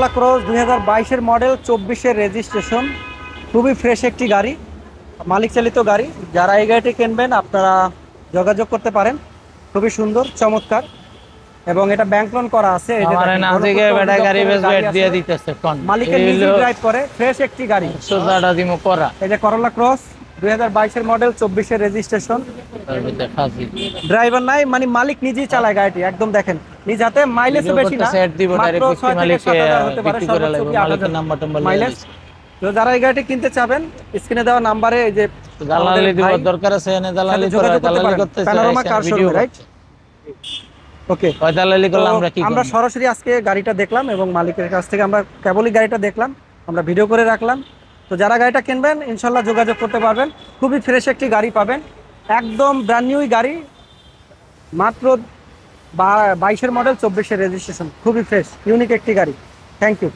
করলা cross 2022-এর model, 24-এর registration, খুবই ফ্রেশ একটি গাড়ি, মালিক চালিত গাড়ি। যারা এই গাড়িটি কিনবেন আপনারা যোগাযোগ করতে পারেন। খুবই সুন্দর, চমৎকার, এবং এটা ব্যাংক লোন করা আছে। এই যে আমার দেখেন, নাজিকে বেটা গাড়ি বেশ বেট দিয়ে দিতেছে কোন মালিকের নিজে ড্রাইভ করে, ফ্রেশ একটি গাড়ি। সোজাটা দিমু করা এই যে করলা ক্রস 2022-এর মডেল, 24-এর রেজিস্ট্রেশন, তারপরে ফাজি ড্রাইভার নাই, মানে মালিক নিজেই চালায় গাড়িটি। একদম দেখেন নিজ হাতে, মাইলেজ বেশি না, সেট দিব মাত্র ডাইরেক্ট 6 থেকে মালিককে 7,000 হতে পারে, বিক্রি করে সর্বোচ্চ লাগবে, 8,000 মালিকের নাম্বার টাম্বার মাইলেজ। তো যারা এই গাড়িটি কিনতে চাবেন স্ক্রিনে দেওয়া নাম্বারে এই যে দালালি দিব দরকার আছে, এনে দালালি করে দালালি করতে চাই প্যানোরামা কার শোরুম, রাইট? ওকে, কয় দালালি করলে আমরা কি আমরা সরাসরি আজকে গাড়িটা দেখলাম এবং মালিকের কাছ থেকে আমরা কেবলই গাড়িটা দেখলাম, আমরা ভিডিও করে রাখলাম। তো যারা গাড়িটা কিনবেন ইনশাল্লাহ যোগাযোগ করতে পারবেন। খুবই ফ্রেশ একটি গাড়ি পাবেন, একদম ব্র্যান্ড নিউ গাড়ি, মাত্র 22-এর মডেল, 24-এর রেজিস্ট্রেশন, খুবই ফ্রেশ ইউনিক একটি গাড়ি। Thank you.